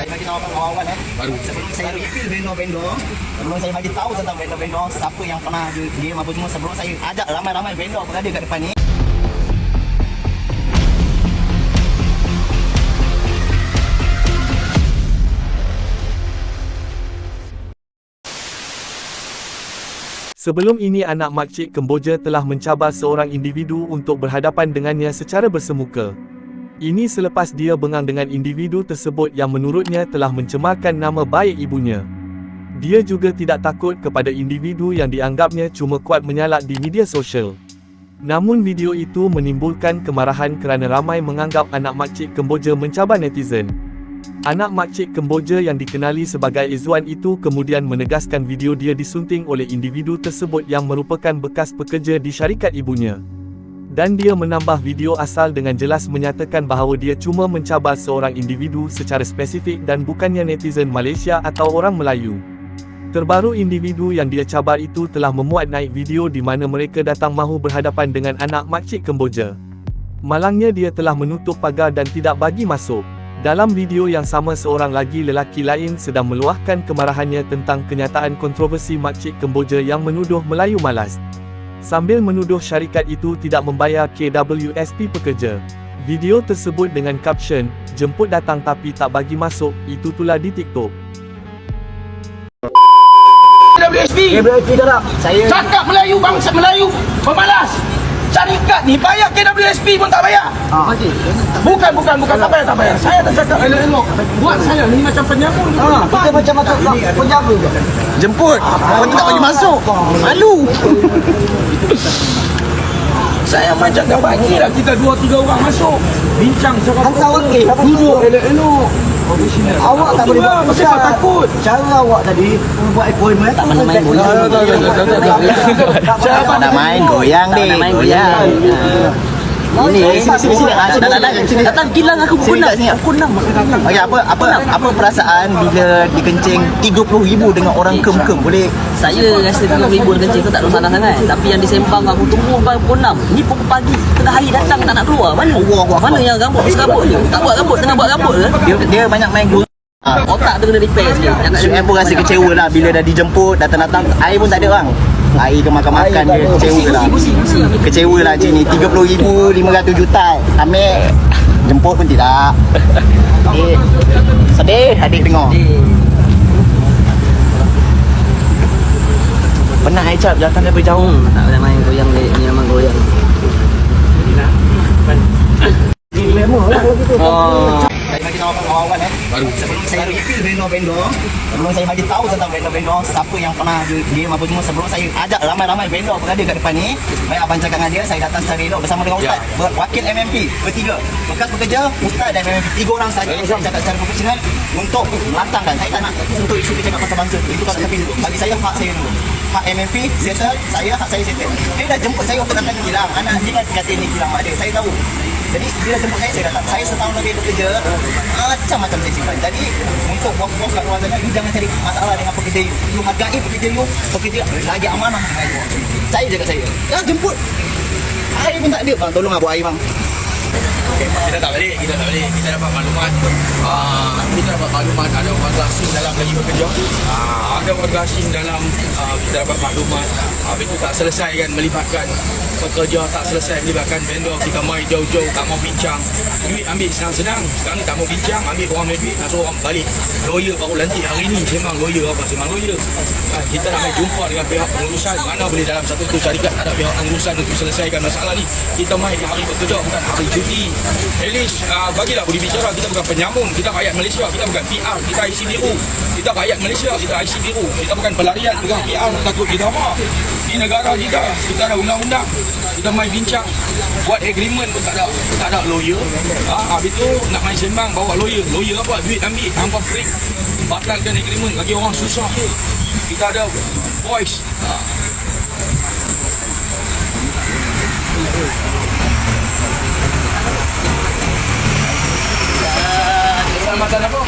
Saya bagi tahu awal-awal sebelum saya reveal vendor-vendor, sebelum saya bagi tahu tentang vendor-vendor, siapa yang pernah game apa semua, sebelum saya ajak ramai-ramai vendor berada kat depan ni. Sebelum ini anak makcik Kemboja telah mencabar seorang individu untuk berhadapan dengannya secara bersemuka. Ini selepas dia bengang dengan individu tersebut yang menurutnya telah mencemarkan nama baik ibunya. Dia juga tidak takut kepada individu yang dianggapnya cuma kuat menyalak di media sosial. Namun video itu menimbulkan kemarahan kerana ramai menganggap anak makcik Kemboja mencabar netizen. Anak makcik Kemboja yang dikenali sebagai Izwan itu kemudian menegaskan video dia disunting oleh individu tersebut yang merupakan bekas pekerja di syarikat ibunya. Dan dia menambah video asal dengan jelas menyatakan bahawa dia cuma mencabar seorang individu secara spesifik dan bukannya netizen Malaysia atau orang Melayu. Terbaru individu yang dia cabar itu telah memuat naik video di mana mereka datang mahu berhadapan dengan anak makcik Kemboja. Malangnya dia telah menutup pagar dan tidak bagi masuk. Dalam video yang sama seorang lagi lelaki lain sedang meluahkan kemarahannya tentang kenyataan kontroversi makcik Kemboja yang menuduh Melayu malas. Sambil menuduh syarikat itu tidak membayar KWSP pekerja. Video tersebut dengan caption, "Jemput datang tapi tak bagi masuk," itu tular di TikTok. KWSP dah. Saya cakap Melayu, bangsa Melayu pemalas. Syarikat ni bayar KWSP pun tak bayar. Bukan tak bayar. Saya tak cakap elok-elok. Buat saya ni macam penyamun. kita macam penjaga je. Jemput, orang tak bagi masuk. Malu. Saya macam tak bagilah kita 2-3 orang masuk. Bincang secara Hantar wakil. duduk elok-elok. Awak tak boleh buat Mesti tak takut. Cara awak tadi buat appointment tak pernah main goyang. Nak main goyang ni, goyang. Ini sini. Datang kilang aku pukul 6. Okey, apa perasaan bila dikencing 30,000 dengan orang kem-kem? Boleh Saya rasa 30,000 kencing tu tak ada masalah sangat. Tapi yang disembang aku tunggu sampai pukul 6. Ni pukul pagi, tengah hari datang tak nak keluar. Mana yang rambut serabut je? Tak buat rambut, tengah buat rambut ke? dia banyak main goyang. Otak tu kena repair sikit. Saya pun rasa kecewa lah bila dah dijemput, datang-datang air pun tak ada bang. Air ke makan-makan dia kecewa lah. Kecewa lah cik ni. 30,000, 500 juta. Ambil jemput pun tidak. Sedih adik dengar. Pernah Aisyah datang dari jauh. Tak boleh main goyang ni, ni memang goyang. Saya bagi tahu awal-awal sebelum saya reveal vendor-vendor, sebelum saya bagi tahu tentang vendor-vendor, siapa yang pernah game apa semua, sebelum saya ajak ramai-ramai vendor berada kat depan ni, baik abang cakap dengan dia, saya datang secara elok bersama dengan Ustaz, wakil MMP bertiga, bekas pekerja, Ustaz dan MMP, 3 orang saja. Saya cakap secara profesional untuk melantangkan. Saya tak nak sentuh isu dia cakap pasal bangsa tu. Itu kalau tapi bagi saya hak saya dulu. Hak MMP settle, hak saya settle. Dia dah jemput saya untuk datang ke kilang. Anak dia kan kata ni kilang mak dia. Saya tahu. Jadi bila jemput saya datang. Saya setahun lebih bekerja, macam-macam saya simpan. Jadi untuk bos-bos kat luar sana, you jangan cari masalah dengan pekerja you. You hargai pekerja you, pekerja lagi amanah dengan you. Saya jaga saya. Ya jemput. Air pun tak ada bang, tolong buat air bang. Kita tak balik. Kita dapat maklumat. Ada warga asing dalam lagi bekerja. Ada warga asing dalam kita dapat maklumat. Habis itu tak selesai kan melibatkan pekerja, tak selesai melibatkan vendor. Kita mai jauh-jauh, tak mau bincang. Duit ambil senang-senang. Sekarang ni tak mau bincang, ambil orang punya duit, nak suruh orang balik. Lawyer baru lantik hari ni. Sembang lawyer apa? Sembang lawyer. Kita nak jumpa dengan pihak pengurusan. Mana boleh dalam satu syarikat ada pihak pengurusan untuk selesaikan masalah ni. Kita mai di hari bekerja, bukan hari cuti. At least bagilah boleh bicara. Kita bukan penyambung, kita rakyat Malaysia, kita bukan PR, kita IC biru. Kita rakyat Malaysia, kita IC biru. Kita bukan pelarian, bukan PR, takut kita apa. Di negara kita ada undang-undang. Kita main bincang, buat agreement pun tak ada lawyer. Habis tu nak main sembang bawa lawyer. Lawyer apa? Duit ambil, hampa free. Batalkan agreement bagi orang susah. Kita ada voice. Keselamatan apa?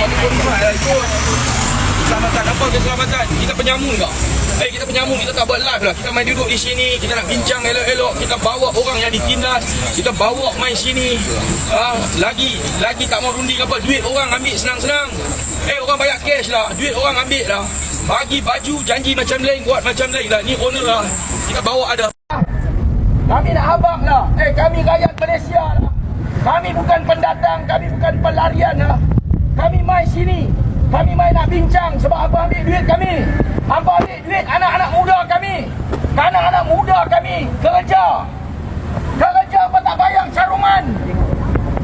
Keselamatan apa? Keselamatan. Kita penyamun tak? Kita penyamun, kita tak buat live lah. Kita main duduk di sini, kita nak bincang elok-elok. Kita bawa orang yang ditindas, kita bawa main sini. Lagi tak mau runding apa, duit orang ambil senang-senang. cash lah, duit orang ambil lah. Bagi baju, janji macam lain, buat macam lain lah. Ni owner lah, kita bawa ada. Kami nak habaq lah. Kami rakyat Malaysia lah. Kami bukan pendatang, kami bukan pelarian lah. Kami mai sini. Kami mai nak bincang sebab apa ambil duit kami. Apa ambil duit anak-anak muda kami. Anak-anak muda kami kerja. Kerja apa tak bayar caruman.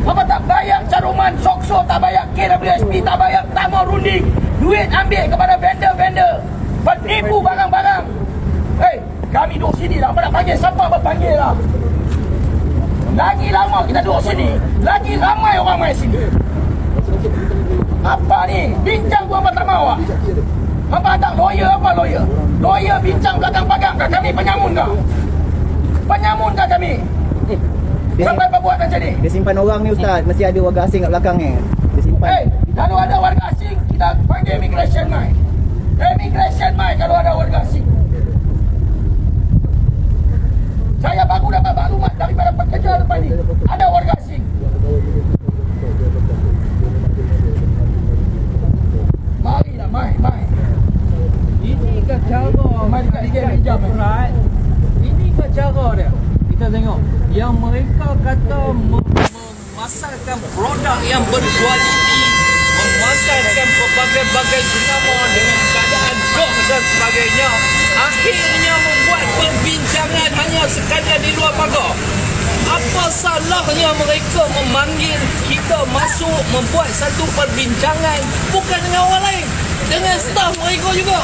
Apa tak bayar caruman, Sokso tak bayar, KWSP tak bayar, tak mau runding. Duit ambil kepada vendor-vendor. Penipu barang-barang. Kami duduk sini lah. Apa nak panggil siapa berpanggil lah. Lagi lama kita duduk sini, lagi ramai orang main sini. Apa ni? Bincang pun apa tak mau ah? Apa tak lawyer apa lawyer? Lawyer bincang belakang pagar kah kami penyamun kah? Penyamun kah kami? Sampai berbuat macam ni. Dia simpan orang ni Ustaz, mesti ada warga asing kat belakang ni. Dia simpan. Kalau ada warga asing, kita panggil immigration mai. Immigration mai kalau ada warga asing. Saya baru dapat maklumat daripada pekerja depan ni. Ada warga asing. Marilah, mai. Ini ke cara Mari kat dia hijab. Ini ke cara dia. Kita tengok yang mereka kata memasarkan produk yang berkualiti, memasarkan pelbagai-bagai jenama dengan keadaan dok dan sebagainya, akhirnya membuat perbincangan hanya sekadar di luar pagar. Apa salahnya mereka memanggil kita masuk membuat satu perbincangan bukan dengan orang lain, dengan staf mereka juga,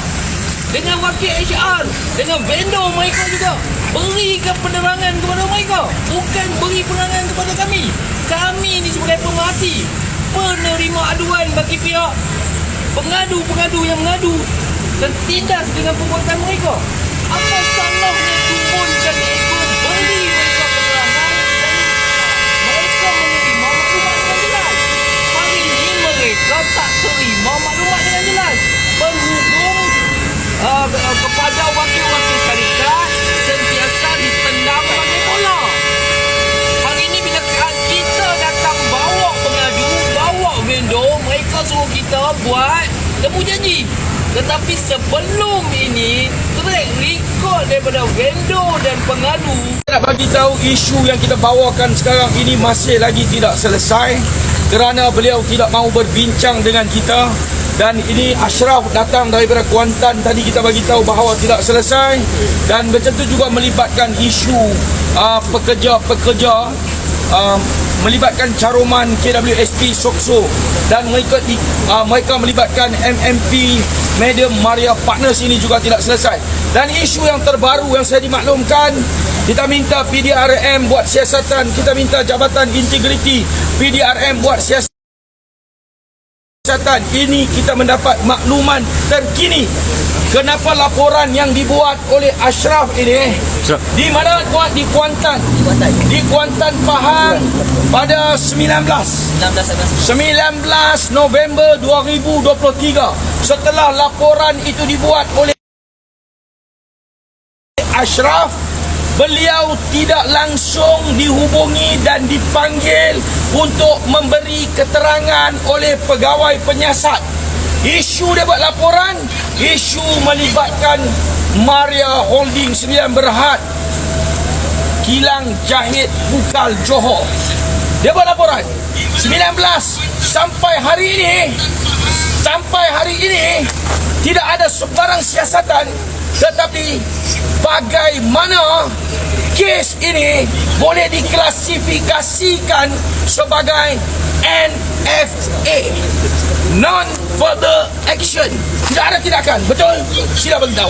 dengan wakil HR, dengan vendor mereka juga. Berikan penerangan kepada mereka, bukan beri penerangan kepada kami. Kami ni sebagai pemerhati, penerima aduan bagi pihak pengadu yang mengadu dan tindas dengan perbuatan mereka. Apa salahnya turunkan ego, beri mereka penerangan dan mereka menerima maklumat dengan jelas. Hari ini mereka tak terima maklumat dengan jelas. Berhubung kepada wakil-wakil syarikat sentiasa ditendang pakai bola. Hari ini bila kita datang bawa pengadu, bawa vendor, mereka suruh kita buat temu janji. Tetapi sebelum ini track record daripada vendor dan pengadu. Nak bagi tahu isu yang kita bawakan sekarang ini masih lagi tidak selesai kerana beliau tidak mahu berbincang dengan kita. Dan ini Ashraf datang daripada Kuantan, tadi kita bagi tahu bahawa tidak selesai. Dan macam tu juga melibatkan isu pekerja-pekerja, melibatkan caruman KWSP Sokso, dan mereka melibatkan MMP Madam Maria Partners. Ini juga tidak selesai. Dan isu yang terbaru yang saya dimaklumkan, kita minta PDRM buat siasatan, kita minta Jabatan Integriti PDRM buat siasatan. Ini kita mendapat makluman terkini kenapa laporan yang dibuat oleh Ashraf ini di mana buat di Kuantan, di Kuantan Pahang pada 19 November 2023. Setelah laporan itu dibuat oleh Ashraf, beliau tidak langsung dihubungi dan dipanggil untuk memberi keterangan oleh pegawai penyiasat. Isu dia buat laporan, isu melibatkan Maria Holding 9 Berhad, Kilang Jahit Bukal Johor. Dia buat laporan 19 sampai hari ini tidak ada sebarang siasatan. Tetapi bagaimana kes ini boleh diklasifikasikan sebagai NFA, non further action, tidak ada tindakan, betul? Sila beritahu.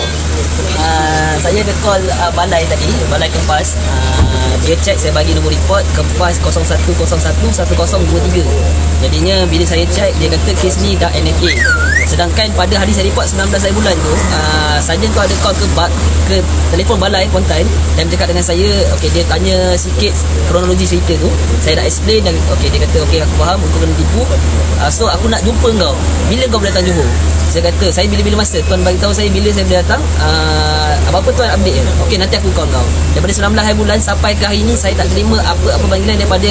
Saya ada call balai tadi, balai Kempas. Dia cek, saya bagi nombor report Kempas 01011023. Jadinya bila saya cek, dia kata kes ni dah NFA. Sedangkan pada hari saya report 19 hari bulan tu, Sarjan tu ada call ke telefon balai Kuantan dan bercakap dengan saya. Okey, dia tanya sikit kronologi cerita tu. Saya dah explain dan okey, dia kata okey, aku faham, aku kena tipu. So aku nak jumpa kau. Bila kau boleh datang Johor? Saya kata, saya bila-bila masa tuan bagi tahu saya bila saya boleh datang. apa-apa tuan update je. Okey, nanti aku call kau. Daripada 19 hari bulan sampai ke hari ni saya tak terima apa-apa panggilan daripada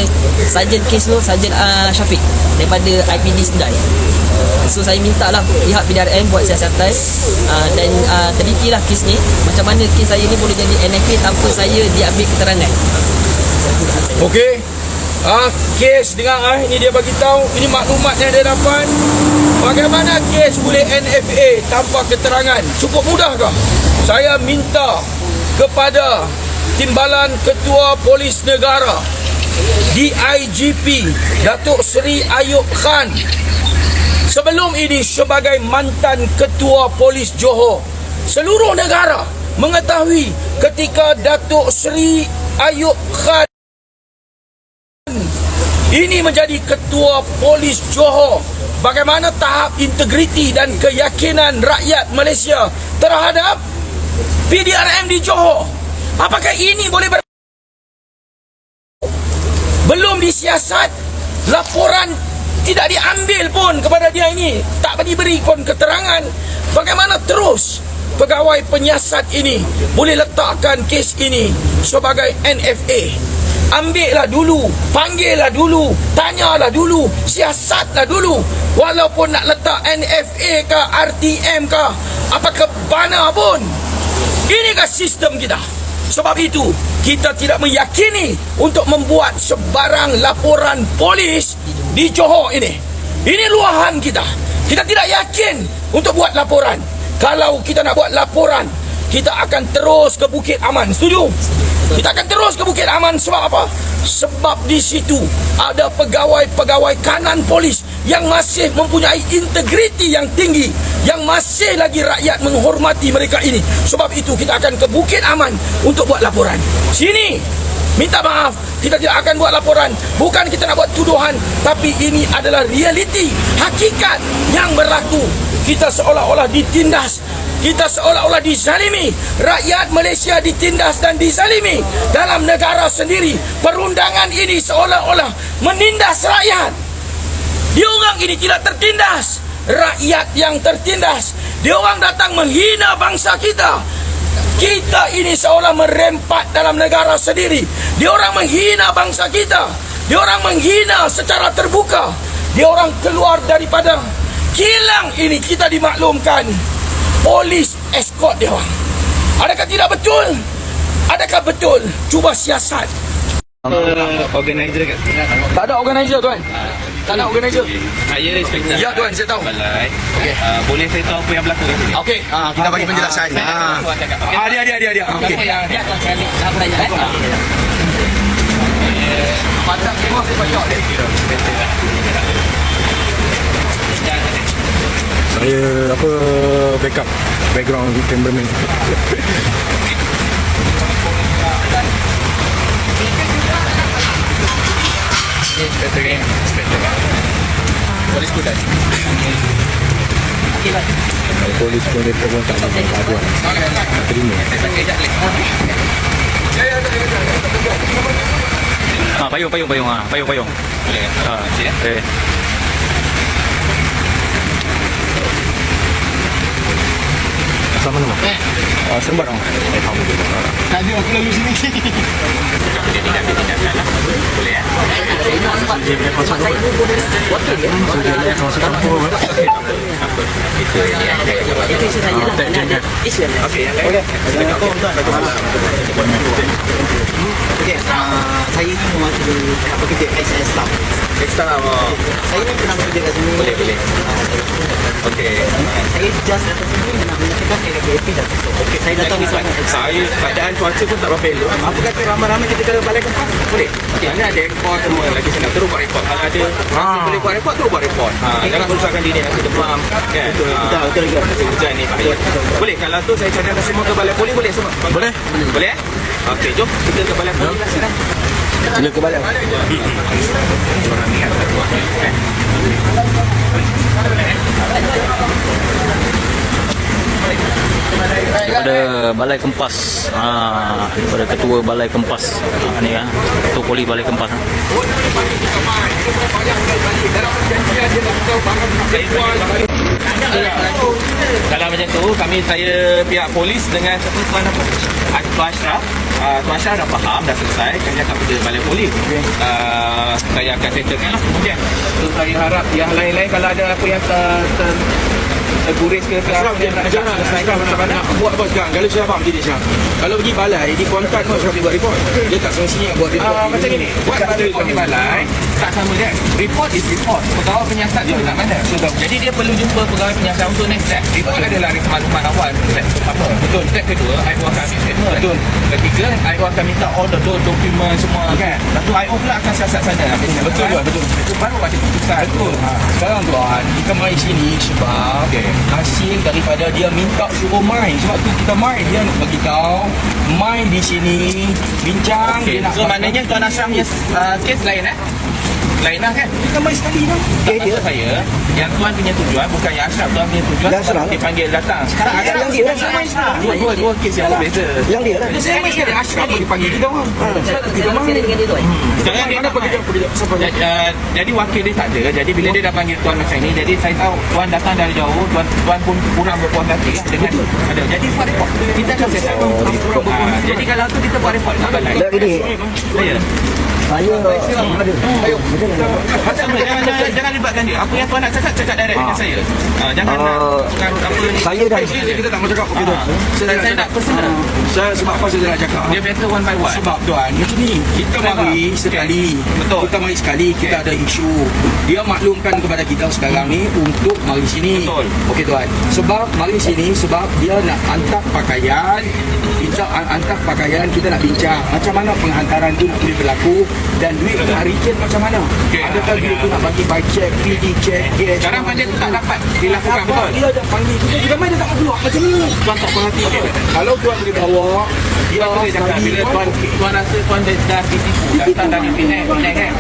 Sarjan kes tu, Sarjan Syafiq daripada IPD Sedai. So saya minta lah pihak PDRM buat siasatan dan telitilah kes ni, macam mana kes saya ni boleh jadi NFA tanpa saya diambil keterangan. Okey. Kes dengar ini dia bagi tahu, ini maklumat yang dia dapat. Bagaimana kes boleh NFA tanpa keterangan? Cukup mudahkah? Saya minta kepada Timbalan Ketua Polis Negara DIGP Datuk Seri Ayub Khan, sebelum ini sebagai mantan Ketua Polis Johor, seluruh negara mengetahui ketika Datuk Seri Ayub Khan ini menjadi Ketua Polis Johor, bagaimana tahap integriti dan keyakinan rakyat Malaysia terhadap PDRM di Johor. Apakah ini boleh belum disiasat, laporan tidak diambil pun kepada dia ini, tak diberi pun keterangan. Bagaimana terus pegawai penyiasat ini boleh letakkan kes ini sebagai NFA? Ambillah dulu, panggillah dulu, tanyalah dulu, siasatlah dulu. Walaupun nak letak NFA ke, RTM ke, apakah bana pun, inikah sistem kita. Sebab itu kita tidak meyakini untuk membuat sebarang laporan polis di Johor ini. Ini luahan kita. Kita tidak yakin untuk buat laporan. Kalau kita nak buat laporan, kita akan terus ke Bukit Aman. Setuju? Kita akan terus ke Bukit Aman. Sebab apa? Sebab di situ ada pegawai-pegawai kanan polis yang masih mempunyai integriti yang tinggi, yang masih lagi rakyat menghormati mereka ini. Sebab itu kita akan ke Bukit Aman untuk buat laporan. Sini, minta maaf, kita tidak akan buat laporan. Bukan kita nak buat tuduhan, tapi ini adalah realiti, hakikat yang berlaku. Kita seolah-olah ditindas, kita seolah-olah dizalimi. Rakyat Malaysia ditindas dan dizalimi dalam negara sendiri. Perundangan ini seolah-olah menindas rakyat. Diorang ini tidak tertindas, rakyat yang tertindas. Diorang datang menghina bangsa kita. Kita ini seolah merempat dalam negara sendiri. Diorang menghina bangsa kita. Diorang menghina secara terbuka. Diorang keluar daripada kilang ini, kita dimaklumkan polis escort dia orang. Adakah tidak betul? Adakah betul? Cuba siasat. Organizer kat sini. Tak ada organizer tuan. Tak ada organizer. Saya inspektor. Ya tuan, saya tahu. Balai. Okey. Boleh saya tahu apa yang berlaku di sini? Okey, kita bagi penjelasan. Dia. Okey. Ya tuan, saya nak bertanya. Macam semua saya bayar. Saya backup background cameraman. Polis kuda. Polis pun dia pun tak ada aduan. Terima. Payung. Payung. Boleh. Sama nama? Sembarang. Tadi aku lalu sini. Boleh ya? Saya ni mewakili pekerja SAS staff. Saya ni pernah bekerja kat sini. Boleh. Okey. Saya just datang sini nak menyatakan NFA dah tutup. Okey, saya datang di sana. Saya keadaan cuaca pun tak berapa elok. Apa kata ramai-ramai kita ke balai kempat? Boleh? Okey, mana ada rekod semua lagi senang terus buat rekod. Kalau ada boleh buat rekod terus buat rekod. Jangan susahkan diri nak demam kan. Betul juga. Hujan ni bahaya. Boleh kalau tu saya cadangkan semua ke balai polis boleh semua? Boleh. Boleh? Okey, jom kita ke balai polis lah sekarang. Sila ke balai. Daripada Balai Kempas, daripada Ketua Balai Kempas, ni Ketua Polis Balai Kempas. Kalau macam tu, saya pihak polis dengan Tuan apa? Tuan Ashraf. Tuan Ashraf dah faham, dah selesai. Kami akan pergi balai polis. Saya akan settlekan lah kemudian. So, saya harap yang lain-lain kalau ada apa yang terguris ke apa yang nak selesaikan nak buat apa sekarang? Kalau saya faham tidak Syah. Kalau pergi balai, di kontak pun Syah buat report. Dia tak semestinya buat report. macam ni, buat report di balai tak sama dia. Report is report. Pegawai penyiasat dia tak mana. Jadi dia perlu jumpa pegawai penyiasat untuk next step. Report adalah maklumat awal. Step pertama. Betul. Step kedua, IO akan ambil statement. Betul. Ketiga, IO akan minta all the dokumen semua kan. Lepas tu IO pula akan siasat sana. Betul Tuan, betul. Itu baru ada keputusan. Betul. Sekarang Tuan, kita mai sini sebab hasil daripada dia minta suruh main. Sebab tu kita main. Dia nak bagi tahu main di sini, bincang. Okay. Dia nak So maknanya Tuan Ashraf punya kes lain lain lah kan? kita main sekali lah. Tak maksud saya, yang Tuan punya tujuan bukan yang Ashraf. Tuan punya tujuan sebab dia panggil datang. Sekarang ada yang dia dua kes yang berbeza. Yang dia lah. Saya main sekali. Ashraf pun dipanggil kita orang. Kita main. dengan dia tu Sekarang dia tak main. Jadi wakil dia tak ada. Jadi bila dia dah panggil Tuan macam ni, jadi saya tahu Tuan datang dari jauh, Tuan pun kurang berpuas hati lah dengan ada. Jadi buat report. Kita akan set up. Jadi kalau tu kita buat report tak balai. Jangan libatkan dia. Apa yang Tuan nak cakap direct dengan saya. Jangan nak pengaruh apa ni. Saya dah kita tak mau cakap begitu. Saya nak personal. Saya sebab apa saya nak cakap? Dia better one by one. Sebab Tuan, macam ni. Kita mari sekali. Betul. Kita mari sekali, kita ada isu. Dia maklumkan kepada kita sekarang ni untuk mari sini. Betul. Okey Tuan. Sebab mari sini sebab dia nak hantar pakaian. Kita hantar pakaian, kita nak bincang macam mana penghantaran tu boleh berlaku dan duit tu nak return macam mana. Adakah duit tu nak bagi by check, PD check, cash. Sekarang macam tu tak dapat dilakukan betul. Dia dah panggil kita main dia tak mau keluar macam ni. Tuan tak perhati. Kalau Tuan boleh bawa dia Boleh cakap bila Tuan rasa Tuan dah ditipu datang dari Penang kan.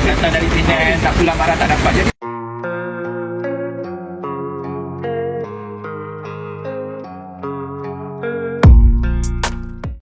Datang dari Penang tak pulang marah tak dapat. Jadi